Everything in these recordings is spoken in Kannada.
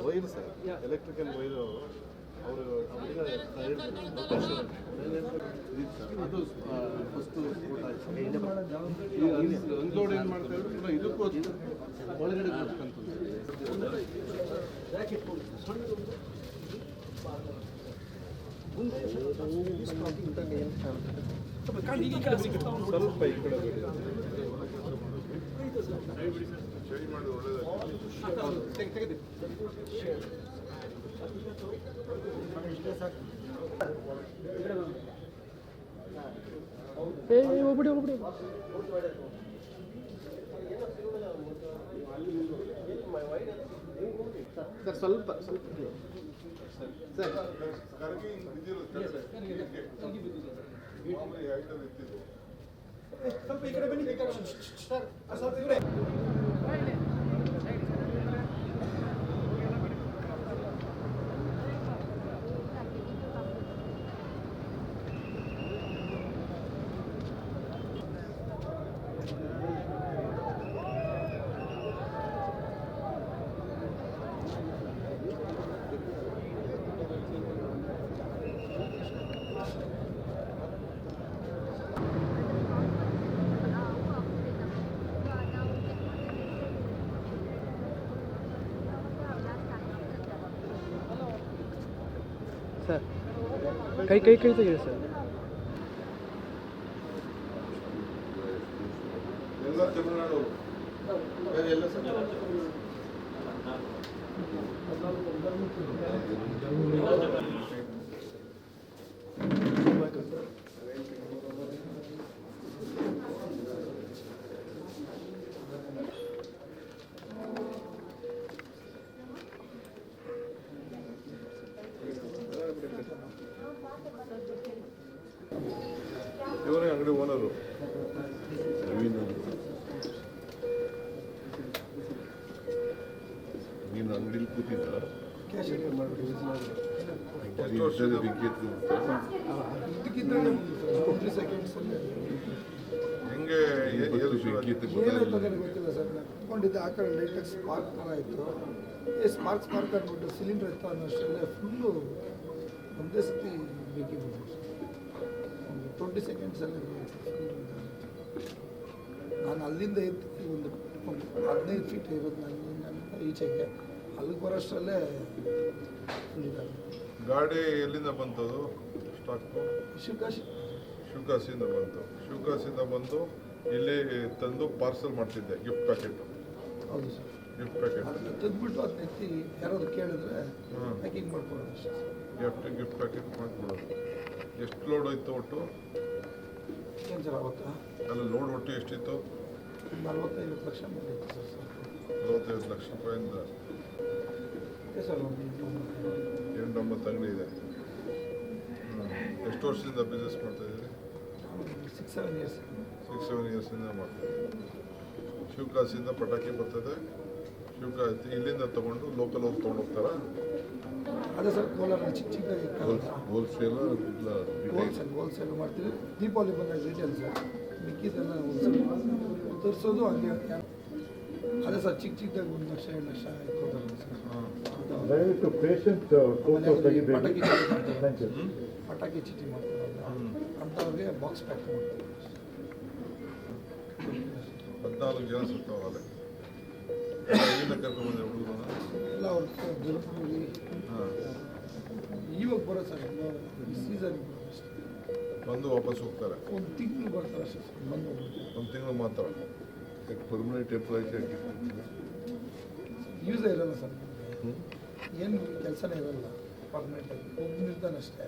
ವೈರ್ ಸರ್, ಎಲೆಕ್ಟ್ರಿಕಲ್ ವೈರು ಅವರು ಅದು ಫಸ್ಟ್ ಅನ್ಲೋಡ್ ಏನು ಮಾಡ್ತಾ ಇದ್ರು ಇದಕ್ಕೂ ಒಳಗಡೆ ಸ್ವಲ್ಪ ಈ ಕಡೆ ಚೇಂಜ್ ಮಾಡಿ ಒಳ್ಳೆಯದಾಗಿ ಸರ್ ಸ್ವಲ್ಪ ಸ್ವಲ್ಪ ಸರ್ ಸ್ವಲ್ಪ ಈ ಕಡೆ ಬನ್ನಿ ಸರ್ ಸ್ವಲ್ಪ ಈ ಕಡೆ ಸರ್ ಕೈ ಕೈ ಕೈ ತೆಗೀರಿ ಸರ್. ಎಲ್ಲ ತಮಿಳುನಾಡು ಎಲ್ಲ ಸರ್ ಇವರೇ ಅಂಗಡಿ ಓನರು ನೀನು ಅಂಗಡಿಲಿ ಕೂತಿದ್ದ ಹೆಂಗೆ ಗೊತ್ತಿಲ್ಲ ಸರ್. ಕೊಂಡಿದ್ದೆ ಆ ಕಡೆ ಲೈಟಾಗಿ ಸ್ಪಾರ್ಕ್ ಥರ ಆಯಿತು. ಸ್ಪಾರ್ಕ್ ಅಂದ್ಬಿಟ್ಟು ಸಿಲಿಂಡರ್ ಇತ್ತು ಅನ್ನೋಷ್ಟರಲ್ಲೇ ಫುಲ್ಲು ಒಂದೇ ಸತಿ ಬೇಕಿದ್ದು 20 ಸೆಕೆಂಡ್ಸಲ್ಲಿ. ನಾನು ಅಲ್ಲಿಂದ ಎತ್ತಿ ಒಂದು 15 ಫೀಟ್ ಇರೋದು ನನ್ನ ಈಚೆಗೆ ಅಲ್ಲಿಗೆ ಬರೋಷ್ಟರಲ್ಲೇ ಗಾಡಿ ಎಲ್ಲಿಂದ ಬಂತದು ಸ್ಟಾಕು? ಶಿವಕಾಶಿಯಿಂದ ಬಂತು. ಶಿವಕಾಶಿಯಿಂದ ಬಂದು ಇಲ್ಲಿ ತಂದು ಪಾರ್ಸಲ್ ಮಾಡ್ತಿದ್ದೆ, ಗಿಫ್ಟ್ ಪ್ಯಾಕೆಟ್. ಹೌದು ಸರ್, ಗಿಫ್ಟ್ ಪ್ಯಾಕೆಟ್ ತಂದ್ಬಿಟ್ಟು ಅದನ್ನ ಎತ್ತಿ ಯಾರಾದ್ರು ಕೇಳಿದ್ರೆ ಪ್ಯಾಕಿಂಗ್ ಮಾಡ್ಕೊಡೋದು ಅಷ್ಟೇ ಸರ್. Gift packet ಮಾಡ್ಕೊಡೋದು. ಎಷ್ಟು ಲೋಡ್ ಹೋಯ್ತು ಒಟ್ಟು? ಏನು ಸರ್ ಅವತ್ತ ಅಲ್ಲ ಲೋಡ್ ಒಟ್ಟು ಎಷ್ಟಿತ್ತು? 45 ಲಕ್ಷ ಬಂದಿತ್ತು ಸರ್. 45 ಲಕ್ಷ ರೂಪಾಯಿಂದ ಸರ್ 8-9 ಅಂಗಡಿ ಇದೆ. ಎಷ್ಟು ವರ್ಷದಿಂದ ಬಿಸ್ನೆಸ್ ಮಾಡ್ತಾ ಇದ್ದೀರಿ? 6-7 ಇಯರ್ಸ್. 6-7 ಇಯರ್ಸಿಂದ ಮಾಡ್ತಾಯಿದ್ದೀವಿ. ಶಿವಕಾಶಿಯಿಂದ ಪಟಾಕಿ ಬರ್ತದೆ. ಶಿವಕಾಶಿ ಇಲ್ಲಿಂದ ತೊಗೊಂಡು ಲೋಕಲ್ ಅವ್ರು ತೊಗೊಂಡೋಗ್ತಾರಾ? ಅದೇ ಸರ್, ಕೋಲಾರ ಚಿಕ್ಕ ಚಿಕ್ಕದಾಗಿ ಹೋಲ್ಸೇಲ್ ಹೋಲ್ಸೇಲ್ ಮಾಡ್ತೀವಿ. ದೀಪಾವಳಿ ಬಂದಾಗ ರಿಟೇಲ್ ಸರ್, ಮಿಕ್ಕಿದೆಲ್ಲ ಹೋಲ್ಸೇಲ್ ತರಿಸೋದು ಹಂಗೆ. ಅದೇ ಸರ್, ಚಿಕ್ಕ ಚಿಕ್ಕದಾಗಿ 1 ಲಕ್ಷ 2 ಲಕ್ಷ ಇಟ್ಕೊತಾರೆ ಸರ್. ಪಟಾಕಿ ಚೀಟಿ ಮಾಡ್ತಾರೆ ಅಂಥವ್ರಿಗೆ ಬಾಕ್ಸ್ ಪ್ಯಾಕ್ ಮಾಡ್ತಾರೆ. 14 ಜನ ಸುತ್ತವಲ್ಲ ಕರ್ಕೊಂಡ್ಬಂದ್ರೆ ಹುಡುಗರು ಎಲ್ಲ ಅವ್ರ ಜಲಪುರಿ ಇವಾಗ ಬರೋ ಸರ್, ಸೀಸನ್ ಬಂದು ವಾಪಸ್ ಹೋಗ್ತಾರೆ. 1 ತಿಂಗಳು ಬರ್ತಾರೆ ಅಷ್ಟೇ ಸರ್. ಬಂದು 1 ತಿಂಗಳು ಮಾತ್ರ. ಪರ್ಮನೆಂಟ್ ಎಂಪ್ಲಾಯೀಸ್ ಯೂಸೇ ಇರಲ್ಲ ಸರ್. ಏನು ಕೆಲಸನೇ ಇರಲ್ಲ ಪರ್ಮನೆಂಟಾಗಿ. ಒಬ್ಬನಿರ್ತಾನೆ ಅಷ್ಟೇ.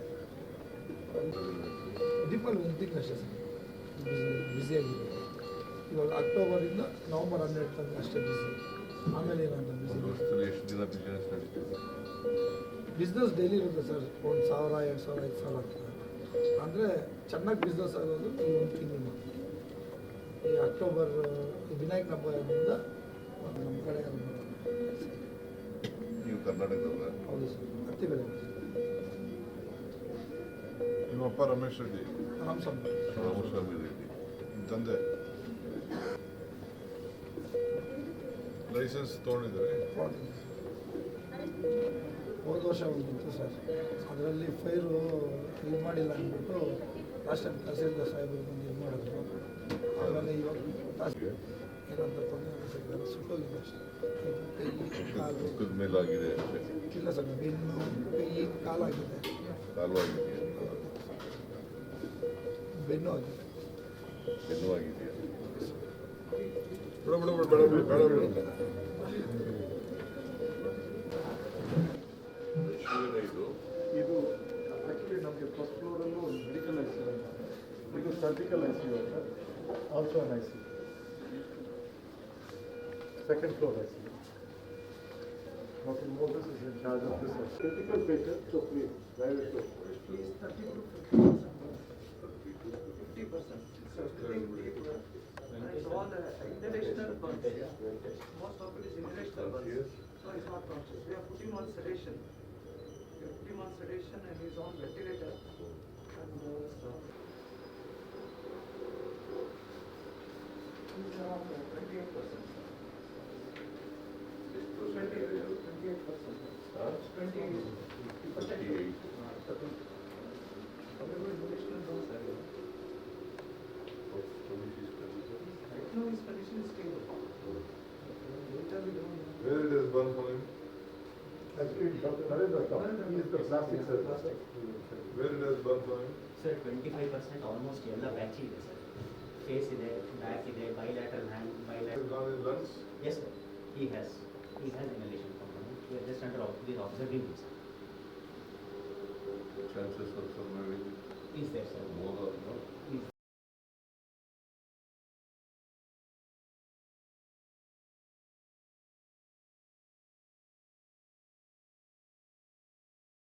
ದೀಪಾವಳಿ 1 ತಿಂಗಳು ಅಷ್ಟೇ ಸರ್ ಬ್ಯುಸಿಯಾಗಿದೆ. ಇವಾಗ ಅಕ್ಟೋಬರಿಂದ ನವಂಬರ್ 12 ತನಕ ಅಷ್ಟೇ ಬಿಸಿ. ಆಮೇಲೆ ಏನಂತ ಬಿಸಿ. ಎಷ್ಟು ದಿನ ಬಿಸ್ನೆಸ್ ನಡೀತದೆ? ಬಿಸ್ನೆಸ್ ಡೈಲಿ ಇರುತ್ತೆ ಸರ್. 1,000, 2,000, 5,000 ಆಗ್ತದೆ. ಅಂದರೆ ಚೆನ್ನಾಗಿ ಬಿಸ್ನೆಸ್ ಆಗೋದು ಈ 1 ತಿಂಗಳು ಮಾತ್ರ. ಅಕ್ಟೋಬರ್ ವಿನಾಯಕ ಹಬ್ಬದಿಂದ ನಮ್ಮ ಕಡೆ ನೀವು ಕರ್ನಾಟಕದಲ್ಲ? ಹೌದು ಸರ್. ಅತ್ತಿಬೇಳೆ ನಿಮ್ಮಪ್ಪ ರಮೇಶ್ ರೆಡ್ಡಿ, ರಾಮಸ್ವಾಮಿ ರಾಮಸ್ವಾಮಿ ರೆಡ್ಡಿ, ನಿಮ್ಮ ತಂದೆ ಲೈಸೆನ್ಸ್ ತೊಗೊಂಡಿದ್ದಾರೆ? ಹೋದ ವರ್ಷ ಒಂದಿತ್ತು ಸರ್, ಅದರಲ್ಲಿ ಫೈರು ಇದು ಮಾಡಿಲ್ಲ ಅಂದ್ಬಿಟ್ಟು ಲಾಸ್ಟ್ ಟೈಮ್ ತಹಸೀಲ್ದಾರ್ ಸಾಹೇಬರು ಬಂದು ಇದು ಮಾಡಿದ್ರು. ಆಮೇಲೆ ಇವಾಗ ಏನಂತ ತೊಂದರೆ ಸಿಗ್ತಾರೆ, ಸುಟ್ಟೋಗಿದೆ ಅಷ್ಟೇ. ಕಾಲು ಮುಖದ ಮೇಲೆ ಆಗಿದೆ ಅಷ್ಟೇ. ಇಲ್ಲ ಸರ್, ಬೆನ್ನು ಕೈ ಕಾಲಾಗಿದೆ, ಕಾಲು ಆಗಿದೆಯಾ? ಬೆನ್ನು ಆಗಿದೆ. ಬೆನ್ನು ಆಗಿದೆಯಾ? ಬೇಡ ಬೇಡ ಬೇಡ ಬೇಡ ಬೇಡ ಬೇಡ ಬೇಡ. ಇದು ಆ್ಯಕ್ಚುಲಿ ನಮಗೆ ಫಸ್ಟ್ ಫ್ಲೋರಲ್ಲೂ ಒಂದು ಮೆಡಿಕಲ್ ಐ ಸಿ ಅಂತ, ಇದು ಸರ್ಜಿಕಲ್ ಐ ಸಿ ಯು ಅಂತ, also an I C. Second floor I C U. Doctor Moses is in charge of this critical patient, so please ದಯವಿಟ್ಟು all the inhalational burns. Most of it is inhalational burns. So he's not conscious. We are putting on sedation. We are putting on sedation and he's on ventilator. And he's around 28%. 28%. 28%. No, his condition is stable. Where it is burn for him? actually Dr. Narendra, he is the plastic surgeon. Where it has burn for him? Sir 25% almost ಎಲ್ಲ ಬ್ಯಾಚ್ ಇದೆ ಸರ್. ಫೇಸ್ ಇದೆ, ಬ್ಯಾಕ್ ಇದೆ, bilateral hand, It is bilateral. gone in lungs? Yes sir, he has inhalation component. We are just under observing this. Chances of surviving Is there sir? more or not? Is